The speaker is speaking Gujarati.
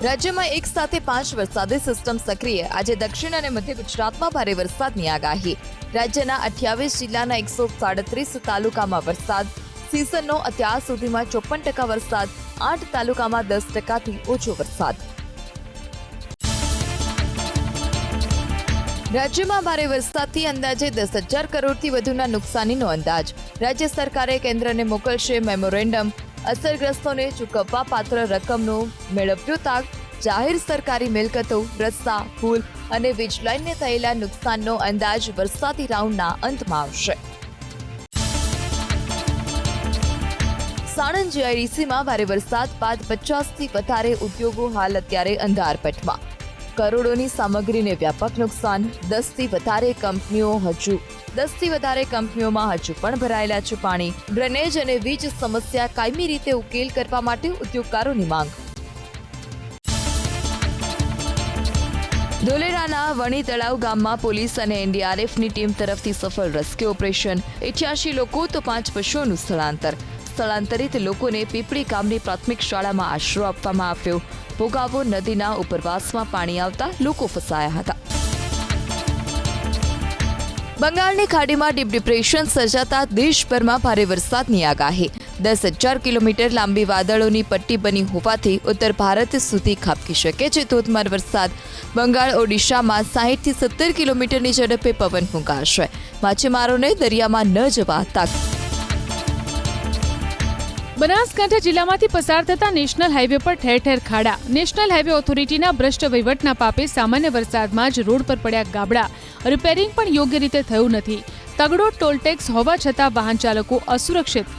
રાજ્યમાં એક સાથે 5 વરસાદી સિસ્ટમ સક્રિય. આજે દક્ષિણ અને મધ્ય ગુજરાતમાં ભારે વરસાદની આગાહી. રાજ્યના 28 જિલ્લાના 137 તાલુકામાં વરસાદ. સિઝનનો અત્યાર સુધીમાં 54% વરસાદ. 8 તાલુકામાં 10%થી ઓછો વરસાદ. રાજ્યમાં ભારે વરસાદથી અંદાજે 10,000 કરોડથી વધુના નુકસાનીનો અંદાજ. રાજ્ય સરકારે કેન્દ્રને મોકલશે મેમોરેન્ડમ. અસરગ્રસ્તોને ચૂકવવા પાત્ર રકમનો મેળવ્યો તાગ. જાહેર સરકારી મિલકતો, રસ્તા, પુલ અને વીજલાઇનને થયેલા નુકસાનનો અંદાજ વરસાદી રાઉન્ડના અંતમાં આવશે. સાણંદ જીઆઈડીસીમાં ભારે વરસાદ બાદ 50થી વધારે ઉદ્યોગો હાલ અત્યારે અંધારપટમાં. કરોડોની સામગ્રીને વ્યાપક નુકસાન. 10થી વધારે કંપનીઓમાં હજુ પણ ભરાયેલા છે પાણી. ડ્રેનેજ અને વીજ સમસ્યા કાયમી રીતે ઉકેલ કરવા માટે ઉદ્યોગકારોની માંગ. ધોલેરાના વણી તળાવ ગામમાં પોલીસ અને એનડીઆરએફની ટીમ તરફથી સફળ રેસ્ક્યુ ઓપરેશન. 88 લોકો તો 5 પશુઓનું સ્થળાંતર. સ્થળાંતરિત લોકોને પીપળી ગામની પ્રાથમિક શાળામાં આશરો આપવામાં આવ્યો. ભોગાવો નદીના ઉપરવાસમાં પાણી આવતા લોકો ફસાયા હતા. બંગાળની ખાડીમાં ડીપ ડિપ્રેશન સર્જાતા દેશભરમાં ભારે વરસાદની આગાહી. 10,000 કિલોમીટર લાંબી વાદળોની પટ્ટી બની હોવાથી ઉત્તર ભારત સુધી ખાબકી શકે છે ધોધમાર વરસાદ. બંગાળ ઓડિશામાં 60થી 70 કિલોમીટરની ઝડપે પવન ફૂંકાશે. માછીમારોને દરિયામાં ન જવા તાકીદ. બનાસકાંઠા જિલ્લામાંથી પસાર થતા નેશનલ હાઈવે પર ઠેર ઠેર ખાડા. નેશનલ હાઈવે ઓથોરિટીના ભ્રષ્ટ વહીવટના પાપે સામાન્ય વરસાદમાં જ રોડ પર પડ્યા ગાબડા. રિપેરિંગ પણ યોગ્ય રીતે થયું નથી. તગડો ટોલ ટેક્સ હોવા છતાં વાહન ચાલકો અસુરક્ષિત.